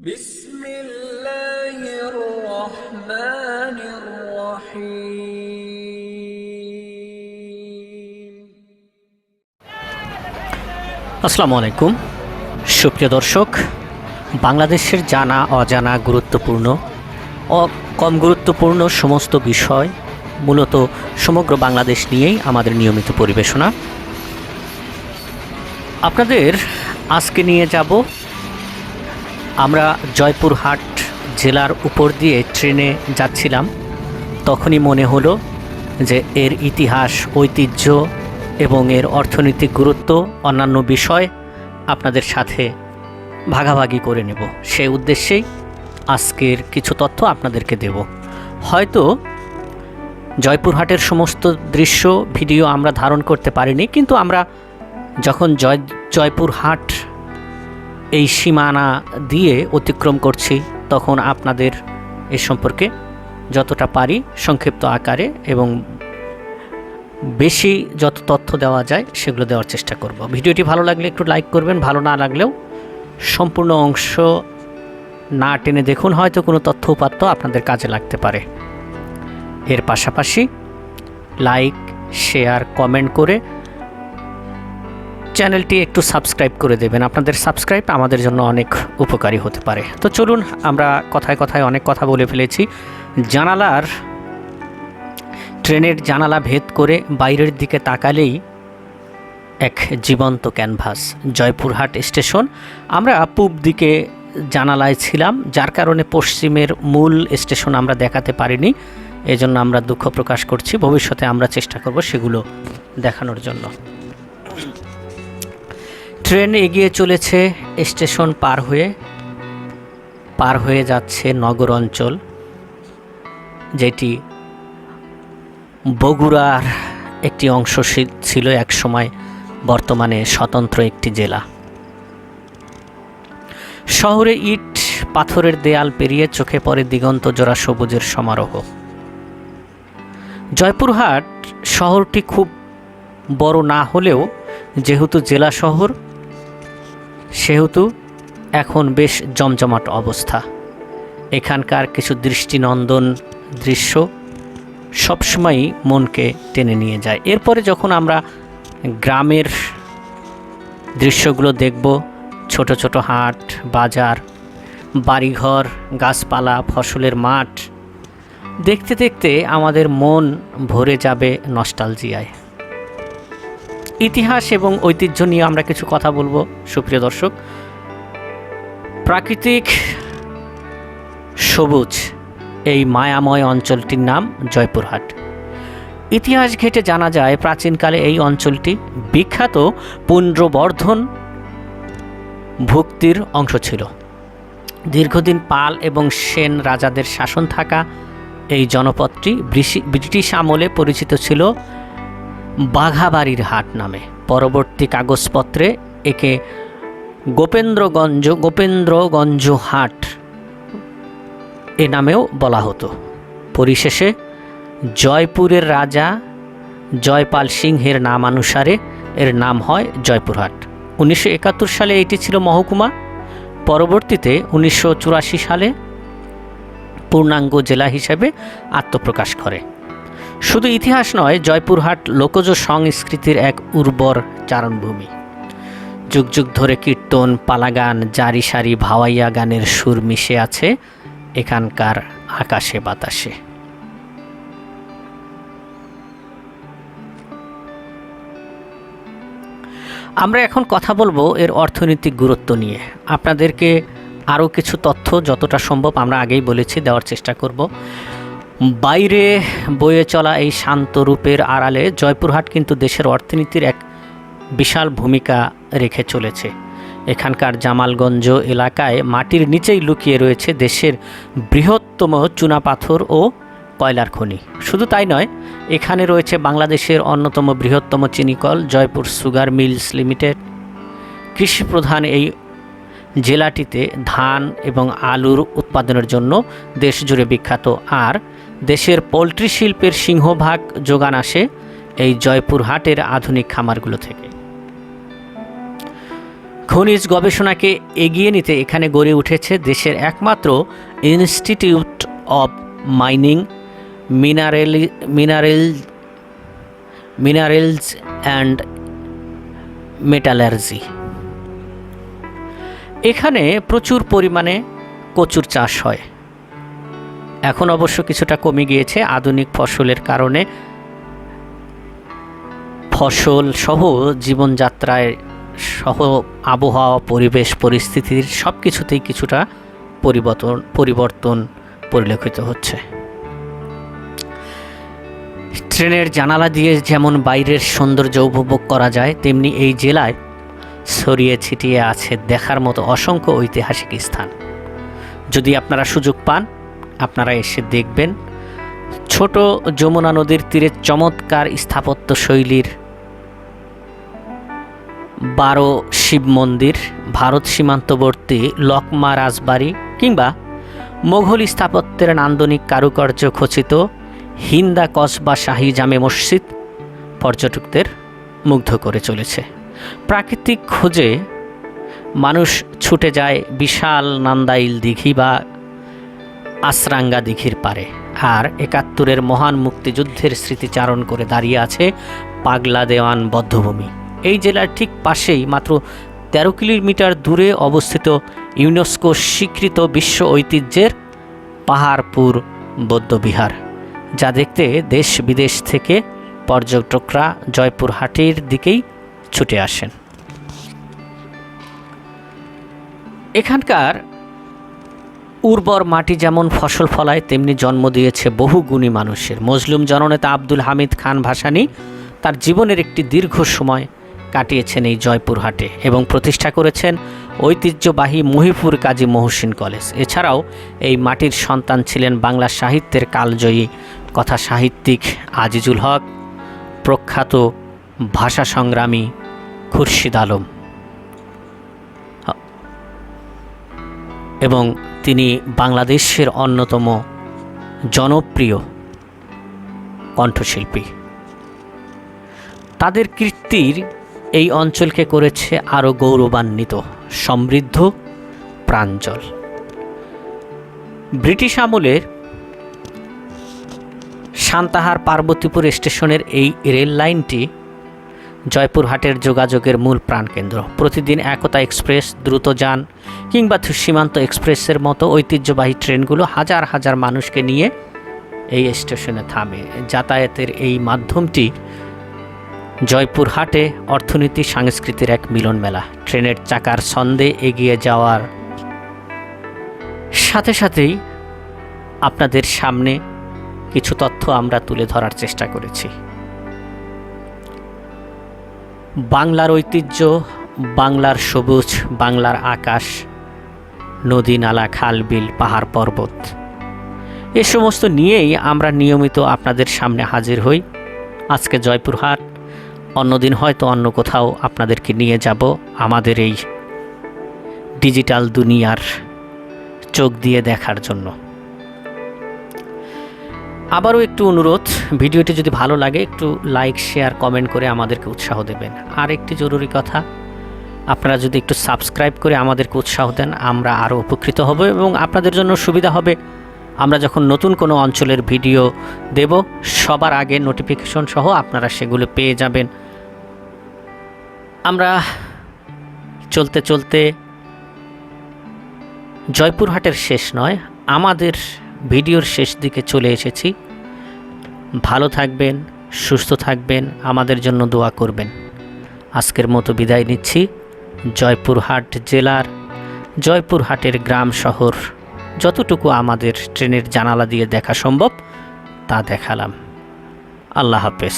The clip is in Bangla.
بسم الله الرحمن الرحيم আসসালামু আলাইকুম সুপ্রিয় দর্শক, বাংলাদেশের জানা অজানা গুরুত্বপূর্ণ ও কম গুরুত্বপূর্ণ সমস্ত বিষয় মূলত সমগ্র বাংলাদেশ নিয়েই আমাদের নিয়মিত পরিবেশনা। আপনাদের আজকে নিয়ে যাব আমরা জয়পুরহাট জেলার উপর দিয়ে ট্রেনে যাচ্ছিলাম, তখনই মনে হলো যে এর ইতিহাস, ঐতিহ্য এবং এর অর্থনৈতিক গুরুত্ব অন্যান্য বিষয় আপনাদের সাথে ভাগাভাগি করে নেব। সেই উদ্দেশ্যেই আজকের কিছু তথ্য আপনাদেরকে দেব। হয়তো জয়পুরহাটের সমস্ত দৃশ্য ভিডিও আমরা ধারণ করতে পারিনি, কিন্তু আমরা যখন জয়পুরহাট এই সীমানা দিয়ে অতিক্রম করছি তখন আপনাদের এ সম্পর্কে যতটা পারি সংক্ষিপ্ত আকারে এবং বেশি যত তথ্য দেওয়া যায় সেগুলো দেওয়ার চেষ্টা করব। ভিডিওটি ভালো লাগলে একটু লাইক করবেন, ভালো না লাগলেও সম্পূর্ণ অংশ না টেনে দেখুন, হয়তো কোনো তথ্য উপাত্ত আপনাদের কাজে লাগতে পারে। এর পাশাপাশি লাইক, শেয়ার, কমেন্ট করে চ্যানেলটি একটু সাবস্ক্রাইব করে দেবেন। আপনাদের সাবস্ক্রাইব আমাদের জন্য অনেক উপকারী হতে পারে। তো চলুন, আমরা কথায় কথায় অনেক কথা বলে ফেলেছি। ট্রেনের জানালা ভেদ করে বাইরের দিকে তাকালেই এক জীবন্ত ক্যানভাস জয়পুরহাট স্টেশন। আমরা পূব দিকে জানালায় ছিলাম, যার কারণে পশ্চিমের মূল স্টেশন আমরা দেখাতে পারিনি, এজন্য আমরা দুঃখ প্রকাশ করছি। ভবিষ্যতে আমরা চেষ্টা করব সেগুলো দেখানোর জন্য। ট্রেন এগিয়ে চলেছে স্টেশন পার হয়ে যাচ্ছে নগর অঞ্চল, যেটি বগুড়ার একটি অংশ ছিল এক সময়, বর্তমানে স্বতন্ত্র একটি জেলা। শহরে ইট পাথরের দেয়াল পেরিয়ে চোখে পড়ে দিগন্ত জোড়া সবুজের সমারোহ। জয়পুরহাট শহরটি খুব বড় না হলেও যেহেতু জেলা শহর সেহেতু এখন বেশ জমজমাট অবস্থা। এখানকার কিছু দৃষ্টিনন্দন দৃশ্য সবসময়ই মনকে টেনে নিয়ে যায়। এরপরে যখন আমরা গ্রামের দৃশ্যগুলো দেখব, ছোট ছোট হাট, বাজার, বাড়িঘর, গাছপালা, ফসলের মাঠ, দেখতে দেখতে আমাদের মন ভরে যাবে নস্টালজিয়ায়। ইতিহাস এবং ঐতিহ্য নিয়ে আমরা কিছু কথা বলবো সুপ্রিয় দর্শক। প্রাকৃতিক সবুজ এই মায়াময় অঞ্চলটির নাম জয়পুরহাট। ইতিহাস ঘেঁটে জানা যায় প্রাচীনকালে এই অঞ্চলটি বিখ্যাত পুণ্ড্রবর্ধন ভুক্তির অংশ ছিল। দীর্ঘদিন পাল এবং সেন রাজাদের শাসন থাকা এই জনপদটি ব্রিটিশ আমলে পরিচিত ছিল বাঘাবাড়ির হাট নামে। পরবর্তী কাগজপত্রে একে গোপেন্দ্রগঞ্জ হাট এ নামেও বলা হতো। পরিশেষে জয়পুরের রাজা জয়পাল সিংহের নামানুসারে এর নাম হয় জয়পুরহাট। 1971 সালে এটি ছিল মহকুমা। পরবর্তীতে 1984 সালে পূর্ণাঙ্গ জেলা হিসেবে আত্মপ্রকাশ করে। শুধু ইতিহাস নয়, জয়পুরহাট লোকজ সংস্কৃতির এক উর্বর চারণভূমি। যুগ যুগ ধরে কীর্তন, পালাগান, জারি সারি ভাওয়াইয়া গানের সুর মিশে আছে এখানকার আকাশে বাতাসে। আমরা এখন কথা বলবো এর অর্থনৈতিক গুরুত্ব নিয়ে। আপনাদেরকে আরও কিছু তথ্য যতটা সম্ভব আমরা আগেই বলেছি দেওয়ার চেষ্টা করব। বাইরে বয়ে চলা এই শান্ত রূপের আড়ালে জয়পুরহাট কিন্তু দেশের অর্থনীতির এক বিশাল ভূমিকা রেখে চলেছে। এখানকার জামালগঞ্জ এলাকায় মাটির নিচেই লুকিয়ে রয়েছে দেশের বৃহত্তম চুনাপাথর ও কয়লার খনি। শুধু তাই নয়, এখানে রয়েছে বাংলাদেশের অন্যতম বৃহত্তম চিনিকল জয়পুর সুগার মিলস লিমিটেড। কৃষিপ্রধান এই জেলাটিতে ধান এবং আলুর উৎপাদনের জন্য দেশ জুড়ে বিখ্যাত। আর দেশের পোলট্রি শিল্পের সিংহভাগ যোগান আসে এই জয়পুরহাটের আধুনিক খামারগুলো থেকে। খনিজ গবেষণাকে এগিয়ে নিতে এখানে গড়ে উঠেছে দেশের একমাত্র institute of mining, minerals and metallurgy. এখানে প্রচুর পরিমাণে কচুর চাষ হয়। এখন অবশ্য কিছুটা কমে গিয়েছে আধুনিক ফসলের কারণে। ফসল সহ জীবনযাত্রায় সহ আবহাওয়া, পরিবেশ, পরিস্থিতির সব কিছুতেই কিছুটা পরিবর্তন পরিলক্ষিত হচ্ছে। ট্রেনের জানালা দিয়ে যেমন বাইরের সৌন্দর্য উপভোগ করা যায়, তেমনি এই জেলায় ছড়িয়ে ছিটিয়ে আছে দেখার মতো অসংখ্য ঐতিহাসিক স্থান। যদি আপনারা সুযোগ পান, আপনারা এসে দেখবেন। ছোট যমুনা নদীর তীরে চমৎকার স্থাপত্য শৈলীর 12 শিব মন্দির, ভারত সীমান্তবর্তী লকমা রাজবাড়ি কিংবা মোঘল স্থাপত্যের নান্দনিক কারুকার্য খচিত হিন্দা কসবা শাহী জামে মসজিদ পর্যটকদের মুগ্ধ করে চলেছে। প্রাকৃতিক খোঁজে মানুষ ছুটে যায় বিশাল নান্দাইল দিঘি বা আসরাঙ্গা দিঘির পারে, আর 71-এর মহান মুক্তিযুদ্ধের স্মৃতিচারণ করে দাঁড়িয়ে আছে পাগলা দেওয়ান বধ্যভূমি। এই জেলার ঠিক পাশেই মাত্র 13 কিলোমিটার দূরে অবস্থিত ইউনেস্কো স্বীকৃত বিশ্ব ঐতিহ্যের পাহাড়পুর বৌদ্ধবিহার, যা দেখতে দেশ বিদেশ থেকে পর্যটকরা জয়পুরহাটের দিকেই ছুটে আসেন। এখানকার উর্বর মাটি যেমন ফসল ফলায়, তেমনি জন্ম দিয়েছে বহু গুণী মানুষের। মজলুম জননেতা আব্দুল হামিদ খান ভাসানী তার জীবনের একটি দীর্ঘ সময় কাটিয়েছেন এই জয়পুরহাটে এবং প্রতিষ্ঠা করেছেন ঐতিহ্যবাহী মহিপুর কাজী মহসিন কলেজ। এছাড়াও এই মাটির সন্তান ছিলেন বাংলা সাহিত্যের কালজয়ী কথা সাহিত্যিক আজিজুল হক, প্রখ্যাত ভাষা সংগ্রামী খুরশিদ আলম, এবং তিনি বাংলাদেশের অন্যতম জনপ্রিয় কণ্ঠশিল্পী। তাদের কীর্তির এই অঞ্চলকে করেছে আরও গৌরবান্বিত, সমৃদ্ধ, প্রাঞ্জল। ব্রিটিশ আমলের সান্তাহার পার্বতীপুর স্টেশনের এই রেল লাইনটি জয়পুরহাটের যোগাযোগের মূল প্রাণকেন্দ্র। প্রতিদিন একতা এক্সপ্রেস, দ্রুতযান কিংবা সীমান্ত এক্সপ্রেসের মতো ঐতিহ্যবাহী ট্রেনগুলো হাজার হাজার মানুষকে নিয়ে এই স্টেশনে থামে। যাতায়াতের এই মাধ্যমটি জয়পুরহাটে অর্থনীতি, সংস্কৃতির এক মিলন মেলা। ট্রেনের চাকার ছন্দে এগিয়ে যাওয়ার সাথে সাথেই আপনাদের সামনে কিছু তথ্য আমরা তুলে ধরার চেষ্টা করেছি। বাংলার ঐতিহ্য, বাংলার সবুজ, বাংলার আকাশ, নদী, নালা, খাল, বিল, পাহাড়, পর্বত, এ সমস্ত নিয়েই আমরা নিয়মিত আপনাদের সামনে হাজির হই। আজকে জয়পুরহাট, অন্যদিন হয়তো অন্য কোথাও আপনাদেরকে নিয়ে যাব আমাদের এই ডিজিটাল দুনিয়ার চোখ দিয়ে দেখার জন্য। আবারও একটু অনুরোধ, ভিডিওটি যদি ভালো লাগে একটু লাইক, শেয়ার, কমেন্ট করে আমাদেরকে উৎসাহ দেবেন। আর একটি জরুরি কথা, আপনারা যদি একটু সাবস্ক্রাইব করে আমাদেরকে উৎসাহ দেন, আমরা আরও উপকৃত হব এবং আপনাদের জন্য সুবিধা হবে। আমরা যখন নতুন কোনো অঞ্চলের ভিডিও দেব, সবার আগে নোটিফিকেশন সহ আপনারা সেগুলো পেয়ে যাবেন। আমরা চলতে চলতে জয়পুরহাটের শেষ নয়, আমাদের ভিডিওর শেষ দিকে চলে এসেছি। ভালো থাকবেন, সুস্থ থাকবেন, আমাদের জন্য দোয়া করবেন। আজকের মতো বিদায় নিচ্ছি। জয়পুরহাট জেলার জয়পুরহাটের গ্রাম শহর যতটুকু আমাদের ট্রেনের জানালা দিয়ে দেখা সম্ভব তা দেখালাম। আল্লাহ হাফেজ।